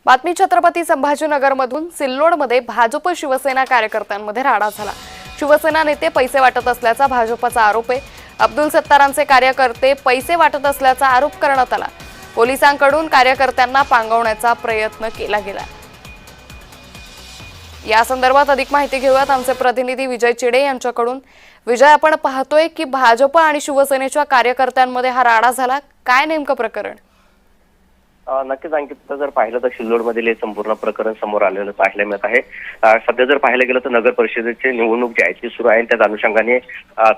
बातमी छत्रपती संभाजीनगरमधून सिल्लोडमध्ये भाजप शिवसेना कार्यकर्त्यांमध्ये राडा झाला। शिवसेना नेते पैसे वाटत असल्याचा भाजपचा आरोप आहे। अब्दुल सत्तारांचे कार्यकर्ते पैसे वाटत असल्याचा आरोप करण्यात आला। पोलिसांकडून कार्यकर्त्यांना पांगवण्याचा प्रयत्न केला गेला। या संदर्भात अधिक माहिती घेऊयात आमचे प्रतिनिधी विजय चिडे यांच्याकडून। विजय, आपण पाहतोय की भाजप आणि शिवसेनेच्या कार्यकर्त्यांमध्ये हा राडा झाला, काय नेमकं प्रकरण? नक्कीच अंकित, जर पाहिलं तर सिल्लोडमधील हे संपूर्ण प्रकरण समोर आलेलं पाहायला मिळत आहे। सध्या जर पाहायला गेलं तर नगर परिषदेची निवडणूक जी आहे ती सुरू आहे। त्या अनुषंगाने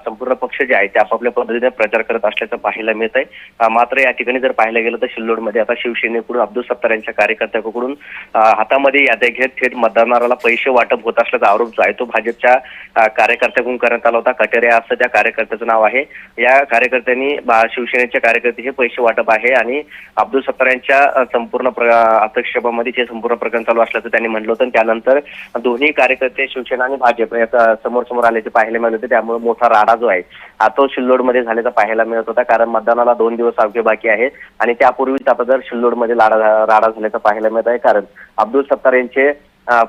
संपूर्ण पक्ष जे आहे ते आपापल्या पद्धतीने प्रचार करत असल्याचं पाहायला मिळत आहे। मात्र या ठिकाणी जर पाहायला गेलं तर सिल्लोडमध्ये आता शिवसेनेकडून अब्दुल सत्तार यांच्या कार्यकर्त्यांकडून हातामध्ये याद्या घेत थेट मतदाराला पैसे वाटप होत असल्याचा आरोप जो आहे तो भाजपच्या कार्यकर्त्यांकडून करण्यात आला होता। कटेरे असं त्या कार्यकर्त्याचं नाव आहे। या कार्यकर्त्यांनी शिवसेनेचे कार्यकर्ते हे पैसे वाटप आहे आणि अब्दुल सत्तार यांच्या संपूर्ण हस्तक्षेपामध्ये हे संपूर्ण प्रकरण चालू असल्याचं त्यांनी म्हटलं होतं। त्यानंतर दोन्ही कार्यकर्ते शिवसेना आणि भाजप याचा समोर आल्याचे पाहायला मिळत होते। त्यामुळे मोठा राडा जो आहे तो सिल्लोडमध्ये झाल्याचा पाहायला मिळत होता, कारण मतदानाला 2 दिवस अवघे बाकी आहे आणि त्यापूर्वीच आता जर सिल्लोडमध्ये राडा झाल्याचं पाहायला मिळत आहे। कारण अब्दुल सत्तार यांचे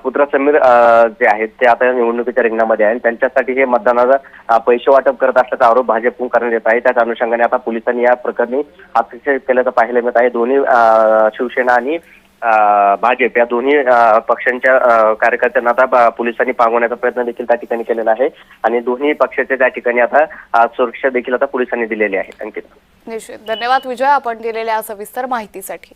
पुत्र समीर जे आहेत ते आता निवडणुकीच्या रिंगणामध्ये आहे। त्यांच्यासाठी हे मतदानाला पैसे वाटप करत असल्याचा आरोप भाजपकडून करण्यात येत आहे। त्याच अनुषंगाने आता पोलिसांनी या प्रकरणी हस्तक्षेप केल्याचं पाहायला मिळत आहे। दोन्ही शिवसेना आणि भाजप या दोन्ही पक्षांच्या कार्यकर्त्यांना आता पोलिसांनी पांगवण्याचा प्रयत्न देखील त्या ठिकाणी केलेला आहे आणि दोन्ही पक्षाच्या त्या ठिकाणी आता सुरक्षा देखील आता पोलिसांनी दिलेली आहे। अंकित, निश्चित धन्यवाद विजय, आपण दिलेल्या सविस्तर माहितीसाठी।